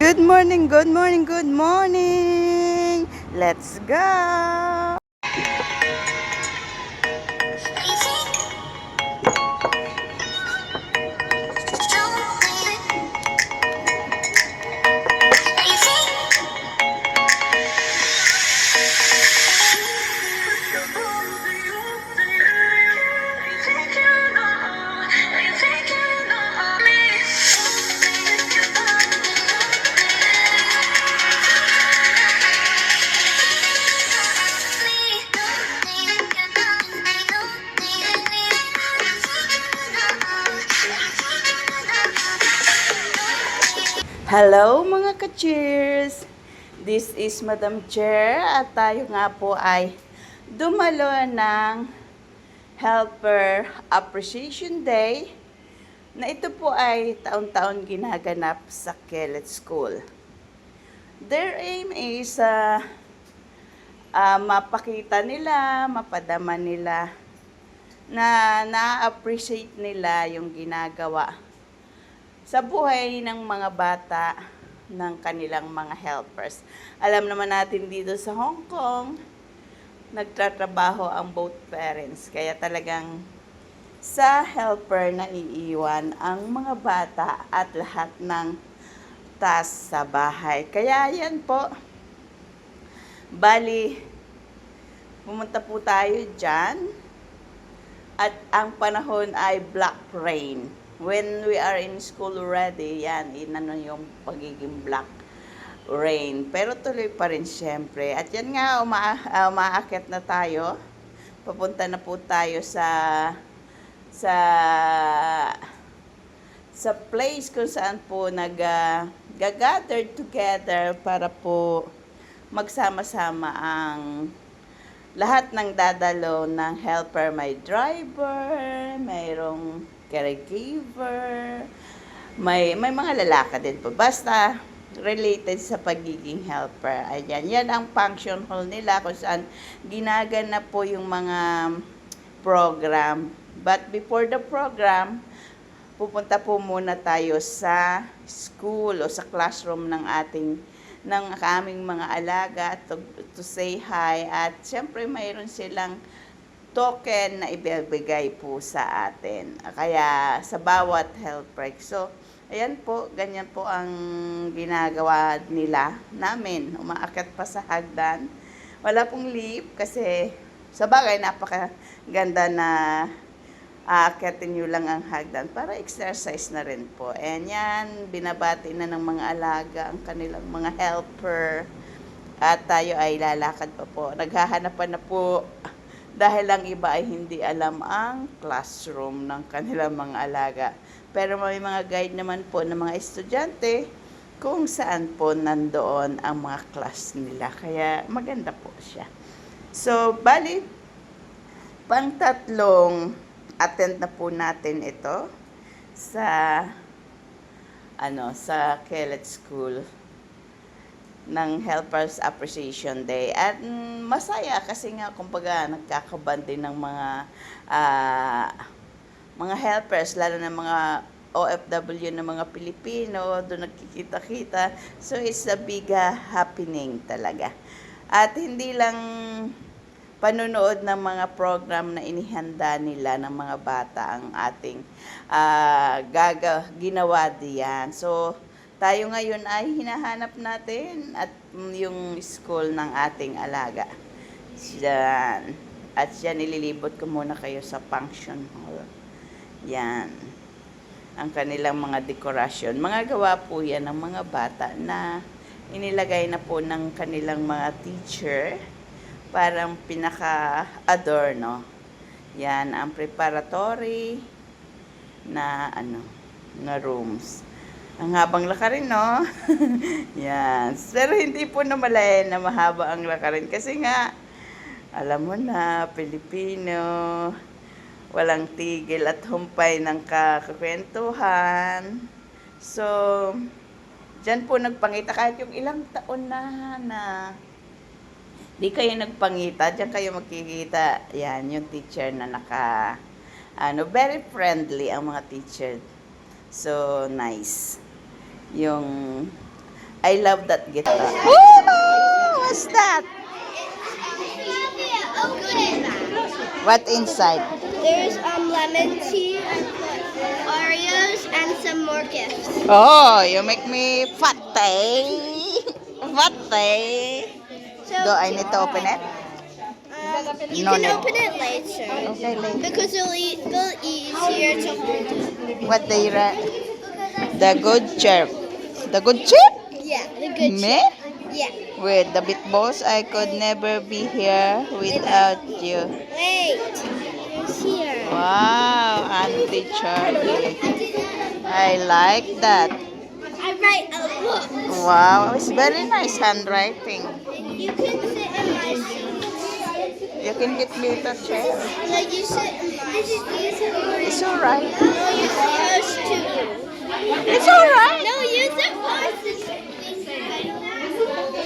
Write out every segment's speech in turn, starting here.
Good morning, good morning, good morning. Let's go. Hello mga ka-cheers! This is Madam Chair at tayo nga po ay dumalo ng Helper Appreciation Day na ito po ay taon-taon ginaganap sa Kelet School. Their aim is mapakita nila, mapadama nila na na-appreciate nila yung ginagawa sa buhay ng mga bata ng kanilang mga helpers. Alam naman natin dito sa Hong Kong, nagtatrabaho ang both parents. Kaya talagang sa helper na iiwan ang mga bata at lahat ng task sa bahay. Kaya yan po. Bali, pumunta po tayo dyan. At ang panahon ay black rain. When we are in school already, yan, inano yung pagiging black rain. Pero tuloy pa rin siyempre. At yan nga, umaakyat na tayo. Papunta na po tayo sa place kung saan po gather together para po magsama-sama ang lahat ng dadalo ng helper. May driver, mayroong caregiver, may mga lalaki din po. Basta related sa pagiging helper. Ayan, yan ang function hall nila kung saan ginaganap po yung mga program. But before the program, pupunta po muna tayo sa school o sa classroom ng aming mga alaga to say hi. At syempre mayroon silang token na ibibigay po sa atin. Kaya sa bawat helper. So, ayan po, ganyan po ang ginagawa nila namin. Umaakyat pa sa hagdan. Wala pong lift kasi sa bagay napakaganda na aakyatin nyo lang ang hagdan para exercise na rin po. And yan, binabati na ng mga alaga ang kanilang mga helper. At tayo ay lalakad pa po. Naghahanapan na po dahil ang iba ay hindi alam ang classroom ng kanilang mga alaga. Pero may mga guide naman po ng mga estudyante kung saan po nandoon ang mga class nila. Kaya maganda po siya. So, bali, pang-tatlong attend na po natin ito sa Kelet School ng Helpers Appreciation Day. At masaya kasi nga kumbaga nagkakabandi ng mga helpers, lalo na mga OFW na mga Pilipino, doon nagkikita-kita. So it's a big happening talaga. At hindi lang panunood ng mga program na inihanda nila ng mga bata ang ating ginawa diyan. So tayo ngayon ay hinahanap natin at yung school ng ating alaga. Yan. At yan, ililibot ko muna kayo sa function hall. Yan. Ang kanilang mga dekorasyon. Mga gawa po yan ng mga bata na inilagay na po ng kanilang mga teacher. Parang pinaka-adorno. Yan, ang preparatory na rooms. Ang habang lakarin, no? Yan. Pero hindi po namalayan na mahaba ang lakarin. Kasi nga, alam mo na, Pilipino, walang tigil at humpay ng kakakwentuhan. So, dyan po nagpangita. Kahit yung ilang taon na di kayo nagpangita, dyan kayo magkikita. Yan, yung teacher na very friendly ang mga teacher. So, nice. Yung I love that guitar. Woo! What's that? What inside? There's lemon tea, Oreos, and some more gifts. Oh, you make me fatty. Fatty. So Do I need to open it? you No can need. open it later Okay, later. because it'll easier to hold it. What they the good chirp. The good chirp? Yeah, the good Me? chip. Yeah. With the big boss, I could never be here without you. Wait. Here's here. Wow, Auntie Charlie. I like that. I write a book. Wow, it's very nice handwriting. You can sit in my seat. You can get me the chair. No, you sit in my seat. It's alright. No, you're supposed to. It's alright. No, you're supposed to.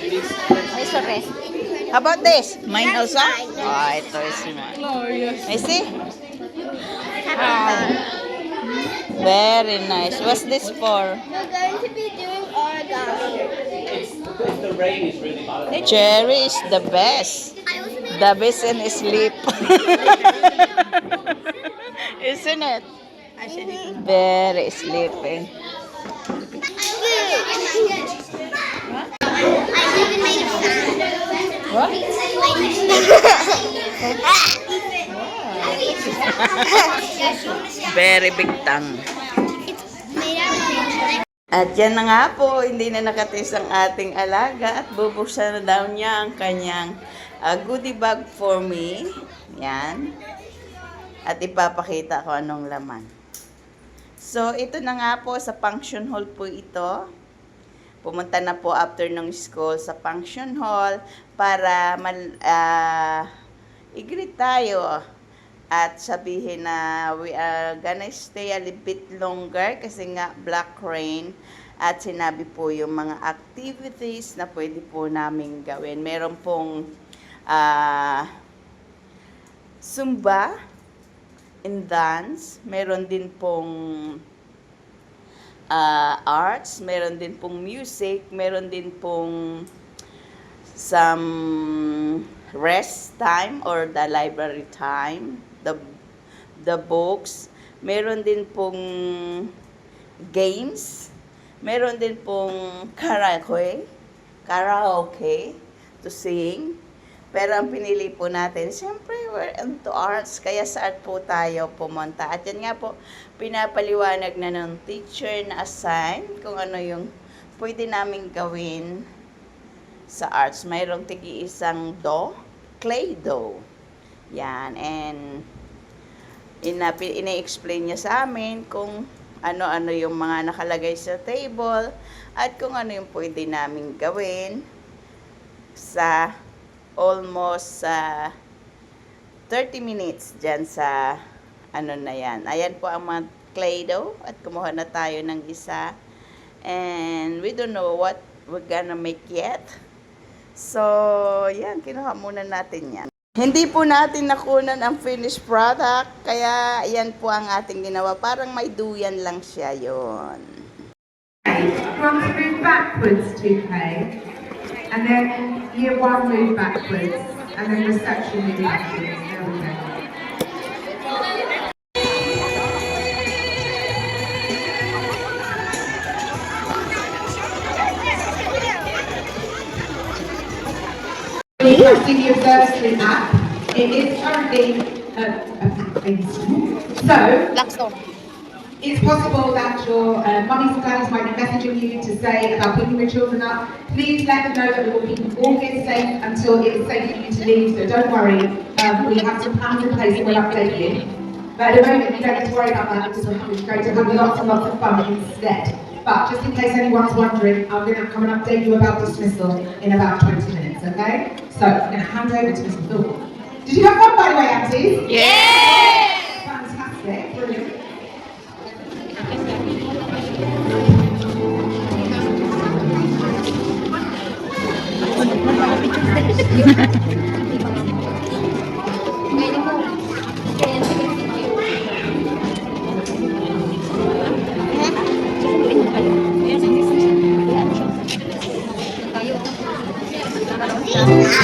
It's okay. How about this? Mine That's also? mine. Oh, ito is mine. I see? Very nice. What's this for? We're going to be doing origami. Cherry is the best. I also made The best in sleep. Isn't it? Very sleepy. I even made a fan. What? Very big tongue. Made out of At yan na nga po, hindi na nakatis ang ating alaga at bubuksan na daw niya ang kanyang goodie bag for me. Yan. At ipapakita ko anong laman. So, ito na nga po, sa function hall po ito. Pumunta na po after ng school sa function hall para i-greet tayo at sabihin na we are gonna stay a little bit longer kasi nga black rain at sinabi po yung mga activities na pwede po namin gawin. Meron pong Zumba and dance, meron din pong arts, meron din pong music, meron din pong some rest time or the library time, the books, meron din pong games, meron din pong karaoke to sing. Pero ang pinili po natin, siyempre, we're into arts, kaya sa art po tayo pumunta. At yan nga po, pinapaliwanag na ng teacher na assign kung ano yung pwede namin gawin sa arts. Mayroong tigi-isang clay dough. Yan, and ina-explain niya sa amin kung ano-ano yung mga nakalagay sa table at kung ano yung pwede namin gawin sa almost 30 minutes dyan sa ano na yan. Ayan po ang mga clay dough at kumuha na tayo ng isa. And we don't know what we're gonna make yet. So, yan, kinuha muna natin yan. Hindi po natin nakunan ang finished product, kaya yan po ang ating ginawa. Parang may duyan lang siya yon. Want to move backwards to play, and then year one move backwards, and then reception move backwards. There we go. Requesting your bursary app. It is currently so. It's possible that your mummies and daddies might be messaging you to say about picking your children up. Please let them know that we will keep them all here safe until it is safe for you to leave. So don't worry, we have some plans in place and we'll update you. But at the moment, you don't need to worry about that because we're going to have lots and lots of fun instead. But just in case anyone's wondering, I'm going to come and update you about dismissal in about 20 minutes, okay? So I'm going to hand over to Mr. Phil. Did you have fun, by the way, aunties? Yeah! Fantastic, brilliant. Very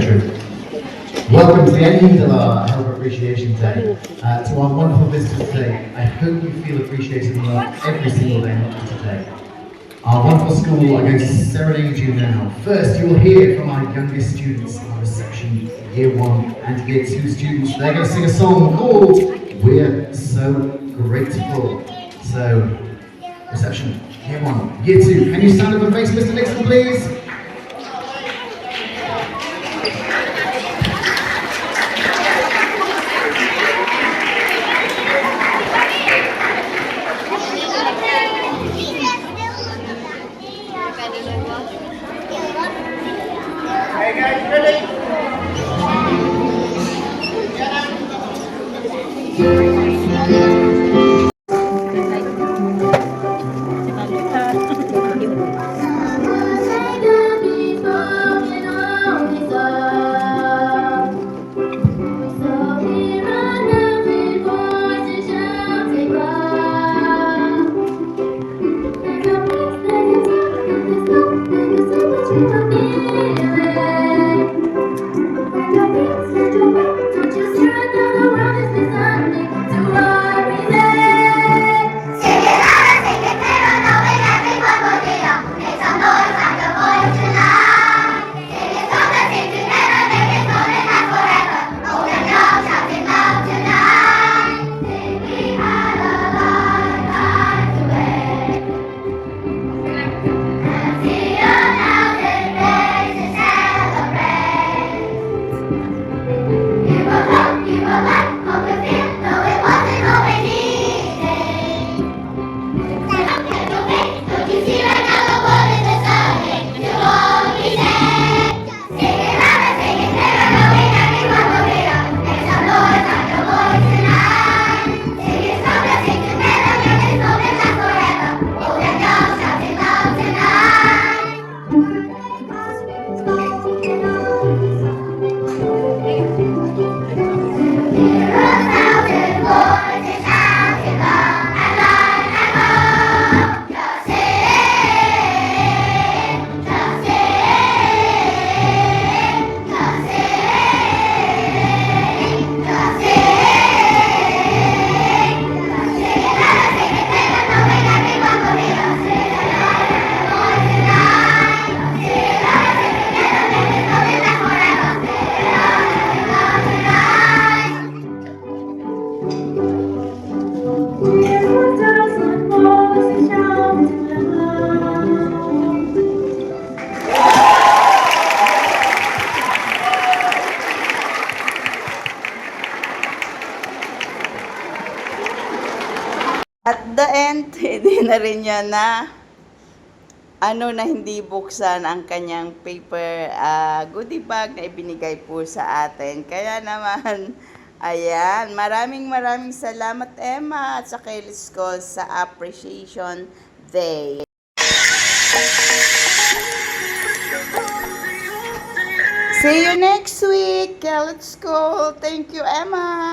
true. Welcome to the end of our Helper Appreciation Day. To our wonderful visitors today, I hope you feel appreciated and loved every single day, not just today. Our wonderful school are going to serenade you now. First, you will hear from our youngest students, our reception Year 1 and Year 2 students. They're going to sing a song called We're So Grateful. So, reception, Year 1, Year 2. Can you stand up and face Mr. Nixon, please? At the end, hindi na rin niya na hindi buksan ang kanyang paper goodie bag na ibinigay po sa atin. Kaya naman, ayan, maraming salamat Emma at sa Kelly's School sa Appreciation Day. See you next week, Kelly's School. Thank you, Emma.